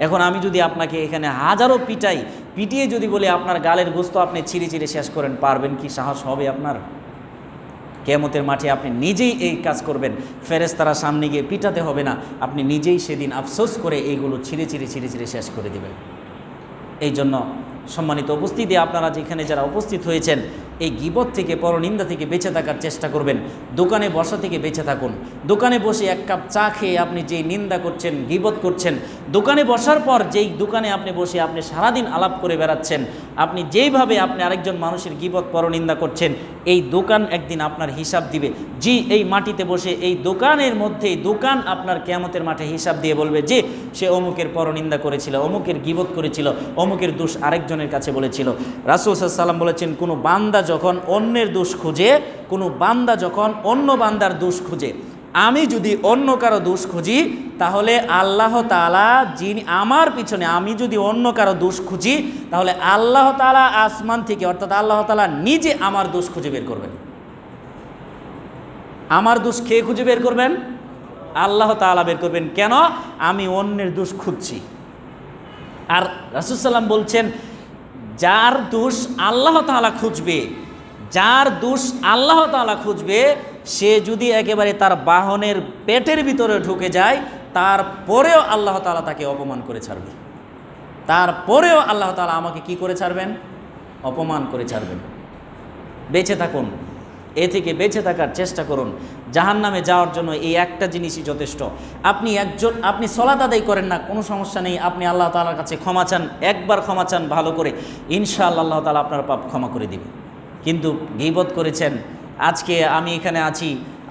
এখন আমি যদি আপনাকে এখানে হাজারো পিটিয়ে যদি বলি আপনার গালের গোশত আপনি ছিঁড়ে শেষ করেন, পারবেন কি? সাহস হবে আপনার? কিয়ামতের মাঠে আপনি নিজেই এই কাজ করবেন, ফেরেশতারা সামনে গিয়ে পিটাতে হবে না, আপনি নিজেই সেদিন আফসোস করে এইগুলো ছিঁড়ে শেষ করে দেবেন। এই জন্য সম্মানিত উপস্থিতি, আপনারা যেখানে যারা উপস্থিত হয়েছেন, এই গীবত থেকে, পরনিন্দা থেকে বেঁচে থাকার চেষ্টা করবেন। দোকানে বসা থেকে বেঁচে থাকুন। দোকানে বসে 1 কাপ চা খেয়ে আপনি যেই নিন্দা করছেন, গীবত করছেন, দোকানে বসার পর যেই দোকানে আপনি বসে আপনি সারাদিন আলাপ করে বেড়াচ্ছেন, আপনি যেইভাবে আপনি আরেকজন মানুষের গীবত পরনিন্দা করছেন, এই দোকান একদিন আপনার হিসাব দিবে। জি, এই মাটিতে বসে এই দোকানের মধ্যেই দোকান আপনার কিয়ামতের মাঠে হিসাব দিয়ে বলবে যে সে অমুকের পরনিন্দা করেছিল, অমুকের গীবত করেছিল, অমুকের দোষ আরেকজনের কাছে বলেছিল। রাসূল সাল্লাল্লাহু আলাইহি ওয়াসাল্লাম বলেছেন, কোনো বান্দা যখন অন্যের দোষ খুঁজে, কোনো বান্দা যখন অন্য বান্দার দোষ খুঁজে, আমি যদি অন্য কারো দোষ খুঁজি, তাহলে আল্লাহ তাআলা যিনি আমার পিছনে, আমি যদি অন্য কারো দোষ খুঁজি, তাহলে আল্লাহ তাআলা আসমান থেকে, অর্থাৎ আল্লাহ তাআলা নিজে আমার দোষ খুঁজে বের করবেন। আমার দোষ কে খুঁজে বের করবেন? আল্লাহ তাআলা বের করবেন। কেন? আমি অন্যের দোষ খুঁজছি। আর রাসূল সাল্লাম বলছেন, যার দোষ আল্লাহ তাআলা খুঁজবে, যার দোষ আল্লাহ তাআলা খুঁজবে, সে যদি একেবারে তার বাহনের পেটের ভিতরে ঢুকে যায়, তারপরেও আল্লাহ তাআলা তাকে অপমান করে ছাড়বে। তারপরেও আল্লাহ তাআলা আমাকে কি করে ছাড়বেন? অপমান করে ছাড়বেন। বেঁচে থাকুন, এ থেকে বেঁচে থাকার চেষ্টা করুন। জাহান্নামে যাওয়ার জন্য এই একটা জিনিসই যথেষ্ট। আপনি সলাত আদায় করেন না, কোনো সমস্যা নেই, আপনি আল্লাহ তাআলার কাছে ক্ষমা চান, একবার ক্ষমা চান ভালো করে, ইনশাআল্লাহ আল্লাহ তাআলা আপনার পাপ ক্ষমা করে দিবে। কিন্তু গীবত করেছেন, আজকে আমি এখানে আছি,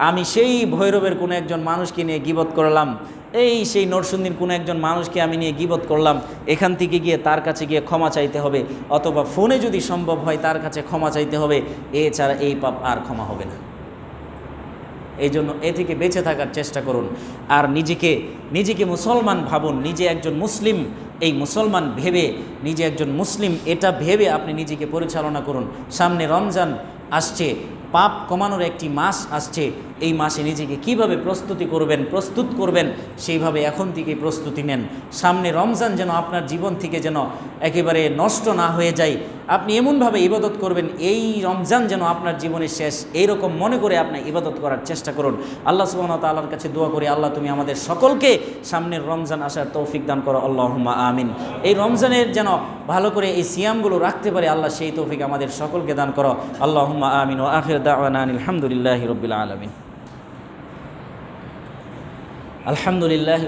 আমি সেই ভৈরবের কোনো একজন মানুষকে নিয়ে গীবত করলাম, এই সেই নরসিংদীর কোনো একজন মানুষকে আমি নিয়ে গীবত করলাম, এখান থেকে গিয়ে তার কাছে গিয়ে ক্ষমা চাইতে হবে, অথবা ফোনে যদি সম্ভব হয় তার কাছে ক্ষমা চাইতে হবে, এছাড়া এই পাপ আর ক্ষমা হবে না। এই জন্য এ থেকে বেঁচে থাকার চেষ্টা করুন। আর নিজেকে মুসলমান ভাবুন, নিজে একজন মুসলিম, এই মুসলমান ভেবে, নিজে একজন মুসলিম এটা ভেবে আপনি নিজেকে পরিচালনা করুন। সামনে রমজান আসছে, পাপ কমানোর একটি মাস আসছে, এই মাসে নিজেকে কিভাবে প্রস্তুত করবেন সেইভাবে এখন থেকে প্রস্তুতি নেন। সামনে রমজান যেন আপনার জীবন থেকে যেন একেবারে নষ্ট না হয়ে যায়, আপনি এমনভাবে ইবাদত করবেন এই রমজান যেন আপনার জীবনের শেষ, এইরকম মনে করে আপনি ইবাদত করার চেষ্টা করুন। আল্লাহ সুবহানাহু ওয়া তাআলার কাছে দোয়া করি, আল্লাহ তুমি আমাদের সকলকে সামনের রমজান আসার তৌফিক দান করো, আল্লাহুম্মা আমিন। এই রমজানের যেন ভালো করে এই সিয়ামগুলো রাখতে পারে, আল্লাহ সেই তৌফিক আমাদের সকলকে দান করো, আল্লাহুম্মা আমিন। ওয়া আখির দাওয়ানা আলহামদুলিল্লাহি রাব্বিল আলামিন। আলহামদুলিল্লাহ।